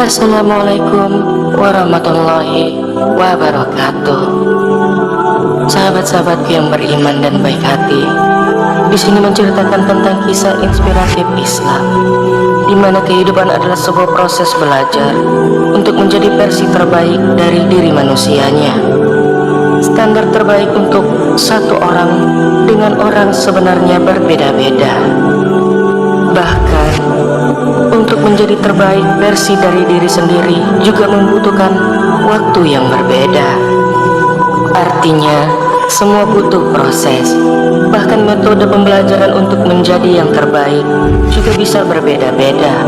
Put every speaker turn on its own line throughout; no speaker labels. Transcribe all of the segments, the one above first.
Assalamualaikum warahmatullahi wabarakatuh. Sahabat-sahabatku yang beriman dan baik hati, di sini menceritakan tentang kisah inspiratif Islam, di mana kehidupan adalah sebuah proses belajar untuk menjadi versi terbaik dari diri manusianya. Standar terbaik untuk satu orang dengan orang sebenarnya berbeda-beda. Bahkan untuk menjadi terbaik versi dari diri sendiri juga membutuhkan waktu yang berbeda. Artinya, semua butuh proses. Bahkan metode pembelajaran untuk menjadi yang terbaik juga bisa berbeda-beda.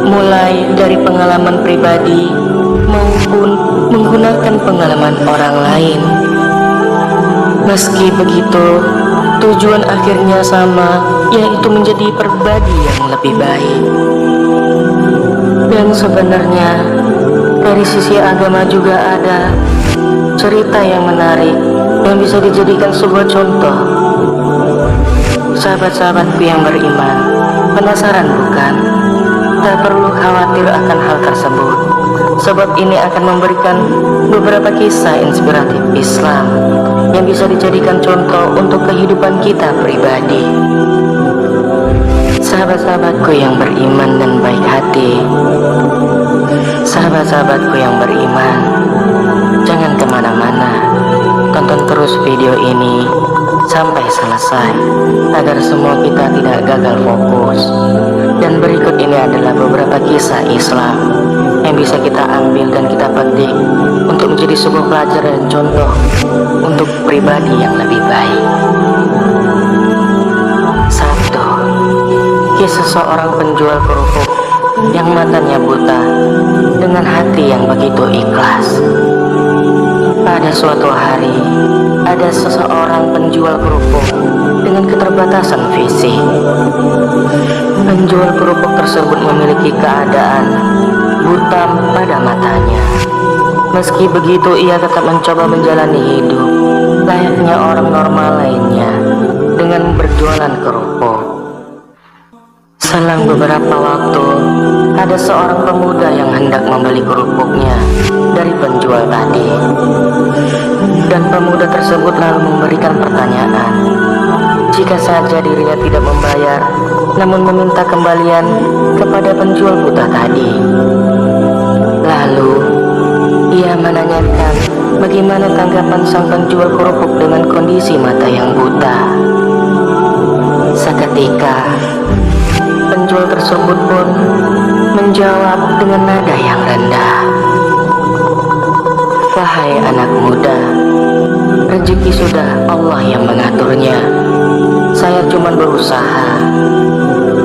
Mulai dari pengalaman pribadi maupun menggunakan pengalaman orang lain. Meski begitu, tujuan akhirnya sama, yaitu menjadi pribadi yang lebih baik. Dan sebenarnya dari sisi agama juga ada cerita yang menarik yang bisa dijadikan sebuah contoh. Sahabat-sahabatku yang beriman, penasaran bukan? Tak perlu khawatir akan hal tersebut, sebab ini akan memberikan beberapa kisah inspiratif Islam yang bisa dijadikan contoh untuk kehidupan kita pribadi. Sahabat-sahabatku yang beriman dan baik hati, sahabat-sahabatku yang beriman, jangan kemana-mana, tonton terus video ini sampai selesai agar semua kita tidak gagal fokus. Dan berikut ini adalah beberapa kisah Islam yang bisa kita ambil dan kita petik untuk menjadi sebuah pelajaran dan contoh untuk pribadi yang lebih baik. 1. Kisah seorang penjual kerupuk yang matanya buta dengan hati yang begitu ikhlas. Pada suatu hari, ada seseorang penjual kerupuk dengan keterbatasan fisik. Penjual kerupuk tersebut memiliki keadaan buta pada matanya. Meski begitu, ia tetap mencoba menjalani hidup layaknya orang normal lainnya dengan berjualan kerupuk. Selang beberapa waktu, ada seorang pemuda yang hendak membeli kerupuknya dari penjual tadi. Dan pemuda tersebut lalu memberikan pertanyaan. Jika saja dirinya tidak membayar, namun meminta kembalian kepada penjual buta tadi. Lalu, ia menanyakan bagaimana tanggapan sang penjual kerupuk dengan kondisi mata yang buta. Seketika, penjual tersebut pun menjawab dengan nada yang rendah. Wahai anak muda, rezeki sudah Allah yang mengaturnya. Saya cuma berusaha.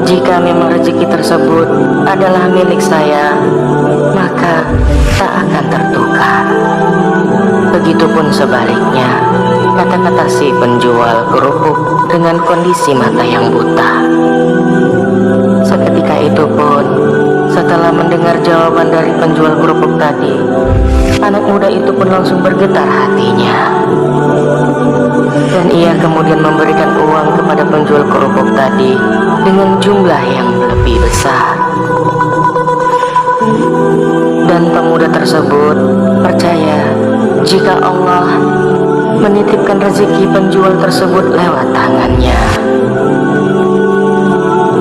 Jika memang rezeki tersebut adalah milik saya, maka tak akan tertukar. Begitupun sebaliknya, kata-kata si penjual kerupuk dengan kondisi mata yang buta. Seketika itu pun, setelah mendengar jawaban dari penjual kerupuk tadi, anak muda itu pun langsung bergetar hatinya. Dan ia kemudian memberikan uang kepada penjual kerupuk tadi dengan jumlah yang lebih besar. Dan pemuda tersebut percaya jika Allah menitipkan rezeki penjual tersebut lewat tangannya.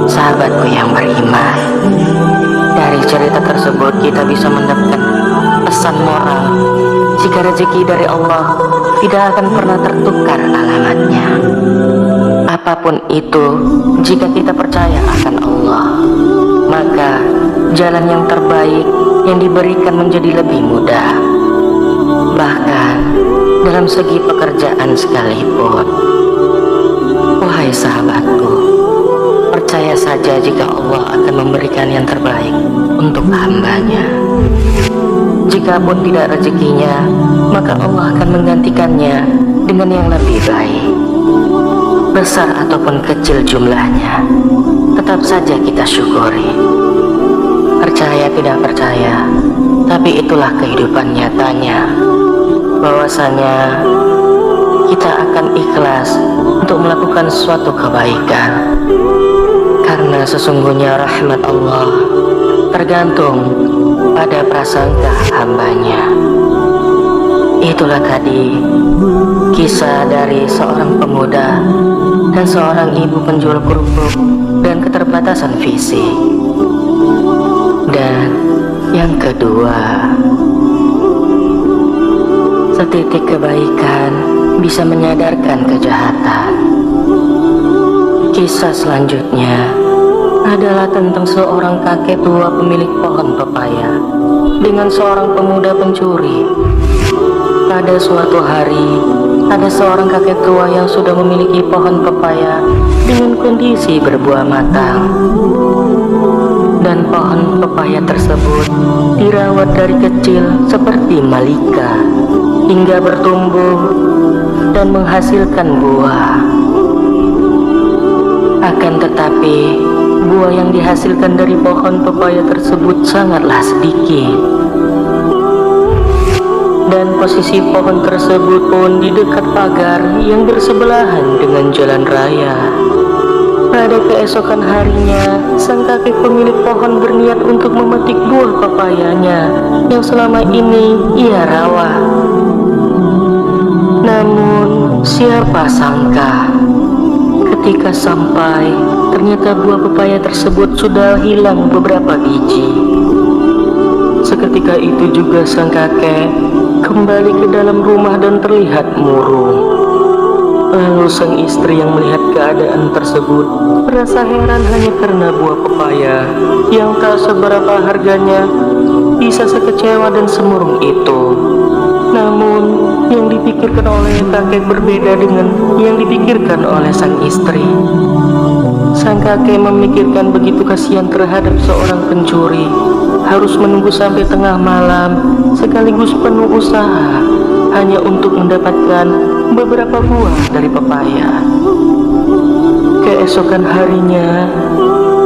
Sahabatku yang beriman, dari cerita tersebut kita bisa mendapatkan pesan moral. Jika rezeki dari Allah tidak akan pernah tertukar alamatnya. Apapun itu, jika kita percaya akan Allah, maka jalan yang terbaik yang diberikan menjadi lebih mudah. Bahkan dalam segi pekerjaan sekalipun. Wahai sahabatku, percaya saja jika Allah akan memberikan yang terbaik untuk hambanya. Jikapun tidak rezekinya, maka Allah akan menggantikannya dengan yang lebih baik. Besar ataupun kecil jumlahnya, tetap saja kita syukuri. Percaya tidak percaya, tapi itulah kehidupan nyatanya, bahwasanya kita akan ikhlas untuk melakukan suatu kebaikan, karena sesungguhnya rahmat Allah tergantung pada prasangka hambanya. Itulah tadi kisah dari seorang pemuda dan seorang ibu penjual kerupuk dan keterbatasan fisik. Dan yang kedua, setitik kebaikan bisa menyadarkan kejahatan. Kisah selanjutnya adalah tentang seorang kakek tua pemilik pohon pepaya dengan seorang pemuda pencuri. Pada suatu hari, ada seorang kakek tua yang sudah memiliki pohon pepaya dengan kondisi berbuah matang. Dan pohon pepaya tersebut dirawat dari kecil seperti malika hingga bertumbuh dan menghasilkan buah. Akan tetapi, buah yang dihasilkan dari pohon pepaya tersebut sangatlah sedikit. Dan posisi pohon tersebut pun di dekat pagar yang bersebelahan dengan jalan raya. Pada keesokan harinya, sang kakek pemilik pohon berniat untuk memetik buah pepayanya yang selama ini ia rawat. Namun, siapa sangka ketika sampai, ternyata buah pepaya tersebut sudah hilang beberapa biji. Seketika itu juga sang kakek kembali ke dalam rumah dan terlihat murung. Lalu sang istri yang melihat keadaan tersebut merasa heran hanya karena buah pepaya yang tak seberapa harganya bisa sekecewa dan semurung itu. Namun yang dipikirkan oleh kakek berbeda dengan yang dipikirkan oleh sang istri. Sang kakek memikirkan begitu kasihan terhadap seorang pencuri, harus menunggu sampai tengah malam sekaligus penuh usaha hanya untuk mendapatkan beberapa buah dari pepaya. Keesokan harinya,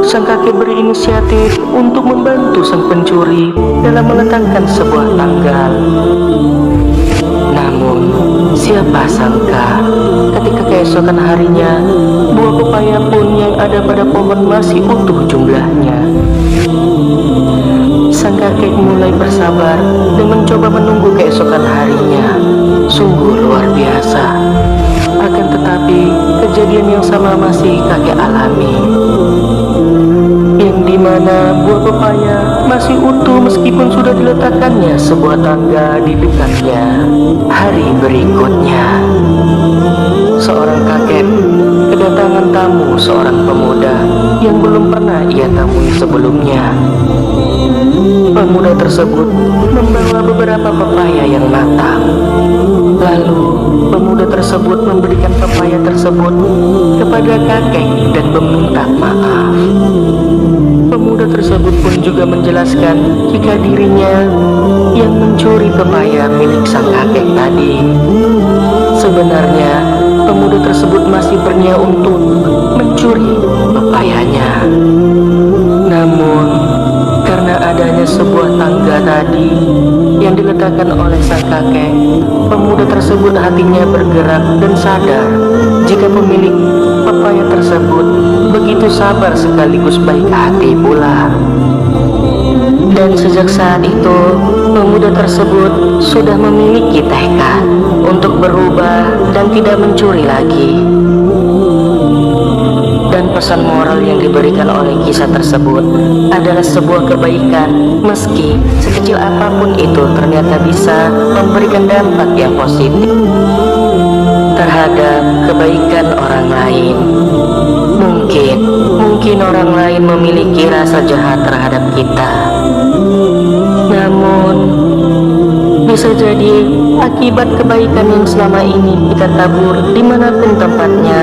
sang kakek berinisiatif untuk membantu sang pencuri dalam meletakkan sebuah tanggal. Namun, siapa sangka ketika keesokan harinya, buah pepaya pun yang ada pada pohon masih utuh jumlahnya. Sang kakek mulai bersabar dan mencoba menunggu keesokan harinya. Sungguh luar biasa. Akan tetapi, kejadian yang sama masih kakek alami. Yang dimana buah pepaya masih utuh meskipun sudah diletakkannya sebuah tangga di dekatnya. Hari berikutnya, seorang kakek kedatangan tamu seorang pemuda yang belum pernah ia temui sebelumnya. Pemuda tersebut membawa beberapa pepaya yang matang. Lalu pemuda tersebut memberikan pepaya tersebut kepada kakek dan meminta maaf. Pemuda tersebut pun juga menjelaskan jika dirinya yang mencuri pepaya milik sang kakek tadi. Sebenarnya pemuda tersebut masih berniat untuk mencuri pepayanya. Namun karena adanya sebuah tangga tadi yang diletakkan oleh sang kakek, pemuda tersebut hatinya bergerak dan sadar jika pemilik pepaya tersebut begitu sabar sekaligus baik hati pula. Dan sejak saat itu, pemuda tersebut sudah memiliki tekad untuk berubah dan tidak mencuri lagi. Dan pesan moral yang diberikan oleh kisah tersebut adalah sebuah kebaikan, meski sekecil apapun itu ternyata bisa memberikan dampak yang positif terhadap kebaikan orang lain. Mungkin orang lain memiliki rasa jahat terhadap kita, namun bisa jadi akibat kebaikan yang selama ini kita tabur dimanapun tempatnya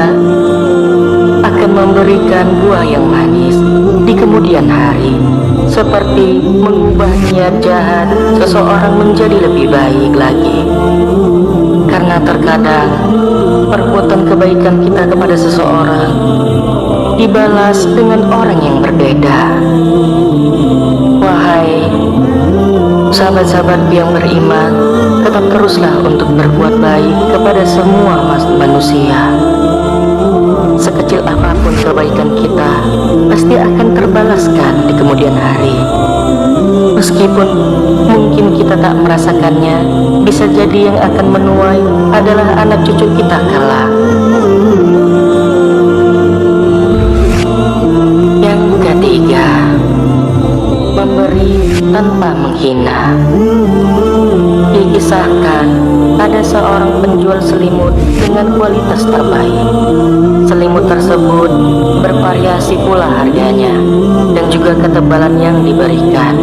akan memberikan buah yang manis di kemudian hari, seperti mengubah niat jahat seseorang menjadi lebih baik lagi. Karena terkadang perbuatan kebaikan kita kepada seseorang dibalas dengan orang yang berbeda. Wahai sahabat-sahabat yang beriman, tetap teruslah untuk berbuat baik kepada semua manusia. Sekecil apapun kebaikan kita pasti akan terbalaskan di kemudian hari. Meskipun mungkin kita tak merasakannya, bisa jadi yang akan menuai adalah anak cucu kita kelak. Yang ketiga, memberi tanpa menghina. Dikisahkan ada seorang penjual selimut dengan kualitas terbaik. Selimut tersebut bervariasi pula harganya dan juga ketebalan yang diberikan.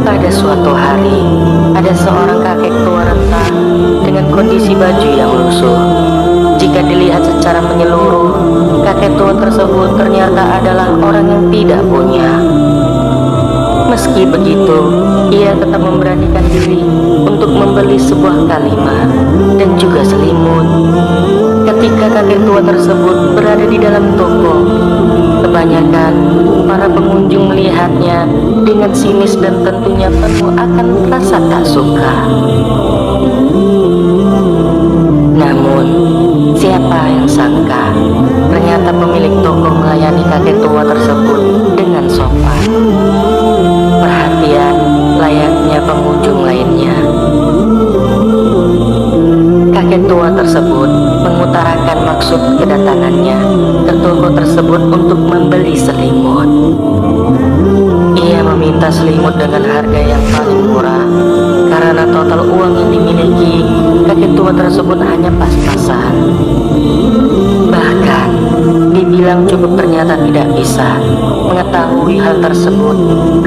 Pada suatu hari, ada seorang kakek tua renta dengan kondisi baju yang lusuh. Jika dilihat secara menyeluruh, kakek tua tersebut ternyata adalah orang yang tidak punya. Meski begitu, ia tetap memberanikan diri untuk membeli sebuah kalimah dan juga selimut. Ketika kakek tua tersebut berada di dalam toko, kebanyakan para pengunjung melihatnya dengan sinis dan tentunya penuh akan rasa tak suka. Namun, siapa yang sangka, ternyata pemilik toko melayani kakek tua tersebut dengan sopan. Perhatian layaknya pengunjung lainnya. Kakek tua tersebut mengutarakan maksud kedatangannya ke toko tersebut untuk membeli selimut. Ia meminta selimut dengan harga yang paling murah karena total uang yang dimiliki kakek tua tersebut hanya pas-pasan. Bahkan dibilang cukup, ternyata tidak bisa mengetahui hal tersebut,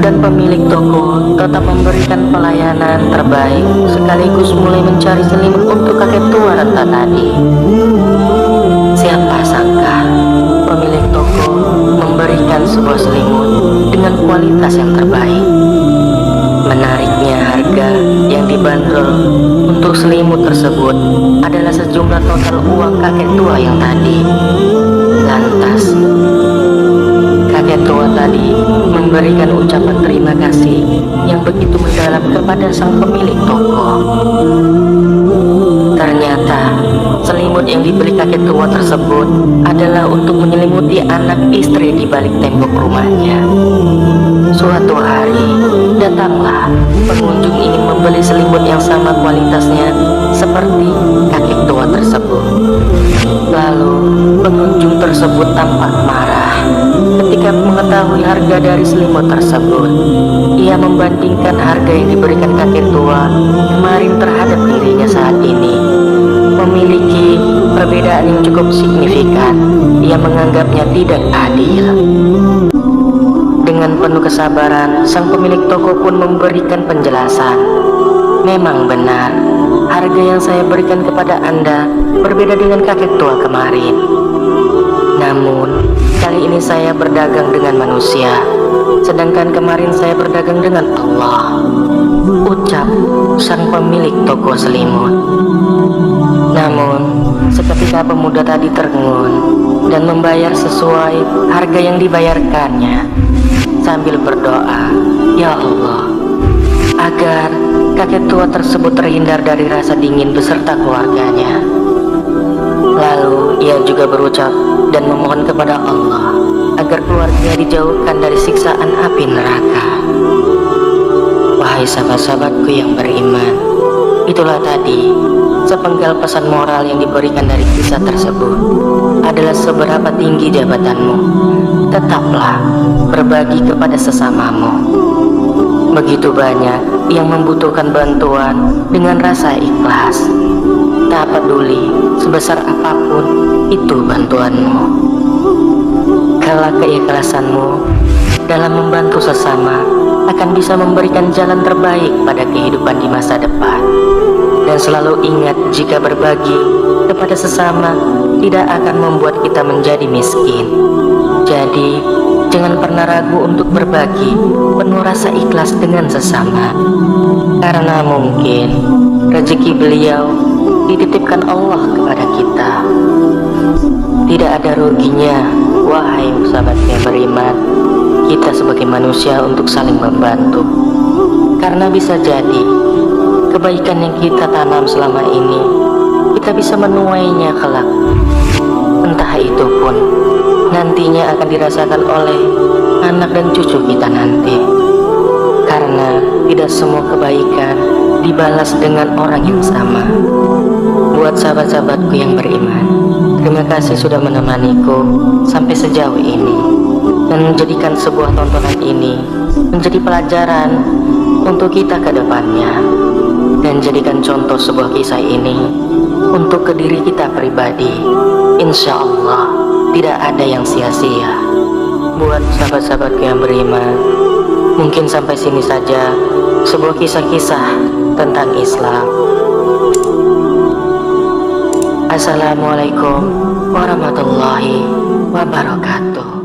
dan pemilik toko tetap memberikan pelayanan terbaik sekaligus mulai mencari selimut untuk kakek tua renta tadi. Siapa sangka pemilik toko memberikan sebuah selimut dengan kualitas yang terbaik. Menariknya, harga yang dibanderol untuk selimut tersebut adalah sejumlah total uang kakek tua yang tadi. Lantas, kakek tua tadi memberikan ucapan terima kasih yang begitu mendalam kepada sang pemilik toko. Ternyata, selimut yang dibeli kakek tua tersebut adalah untuk menyelimuti anak istri di balik tembok rumahnya. Suatu hari, datanglah pengunjung ingin membeli selimut yang sama kualitasnya seperti kakek tua tersebut. Lalu, pengunjung tersebut tampak marah ketika mengetahui harga dari selimut tersebut. Ia membandingkan harga yang diberikan kakek tua kemarin terhadap dirinya saat ini. Memiliki perbedaan yang cukup signifikan. Ia menganggapnya tidak adil. Dengan penuh kesabaran, sang pemilik toko pun memberikan penjelasan. Memang benar, harga yang saya berikan kepada Anda berbeda dengan kakek tua kemarin. Namun, kali ini saya berdagang dengan manusia, sedangkan kemarin saya berdagang dengan Allah, ucap sang pemilik toko selimut. Namun, seketika pemuda tadi terengun dan membayar sesuai harga yang dibayarkannya, sambil berdoa, "Ya Allah, agar kakek tua tersebut terhindar dari rasa dingin beserta keluarganya." Lalu ia juga berucap dan memohon kepada Allah agar keluarganya dijauhkan dari siksaan api neraka. Wahai sahabat-sahabatku yang beriman, itulah tadi sepenggal pesan moral yang diberikan dari kisah tersebut. Adalah seberapa tinggi jabatanmu, tetaplah berbagi kepada sesamamu. Begitu banyak yang membutuhkan bantuan dengan rasa ikhlas. Tak peduli sebesar apapun itu bantuanmu. Kalau keikhlasanmu dalam membantu sesama akan bisa memberikan jalan terbaik pada kehidupan di masa depan. Dan selalu ingat, jika berbagi kepada sesama tidak akan membuat kita menjadi miskin. Jadi, jangan pernah ragu untuk berbagi penuh rasa ikhlas dengan sesama. Karena mungkin rezeki beliau dititipkan Allah kepada kita. Tidak ada ruginya, wahai sahabat yang beriman, kita sebagai manusia untuk saling membantu. Karena bisa jadi kebaikan yang kita tanam selama ini, kita bisa menuainya kelak. Entah itu pun nantinya akan dirasakan oleh anak dan cucu kita nanti. tidak semua kebaikan dibalas dengan orang yang sama. Buat sahabat-sahabatku yang beriman, terima kasih sudah menemaniku sampai sejauh ini, dan menjadikan sebuah tontonan ini menjadi pelajaran untuk kita ke depannya, dan jadikan contoh sebuah kisah ini untuk ke diri kita pribadi. Insya Allah tidak ada yang sia-sia. Buat sahabat-sahabatku yang beriman, mungkin sampai sini saja sebuah kisah-kisah tentang Islam. Assalamualaikum warahmatullahi wabarakatuh.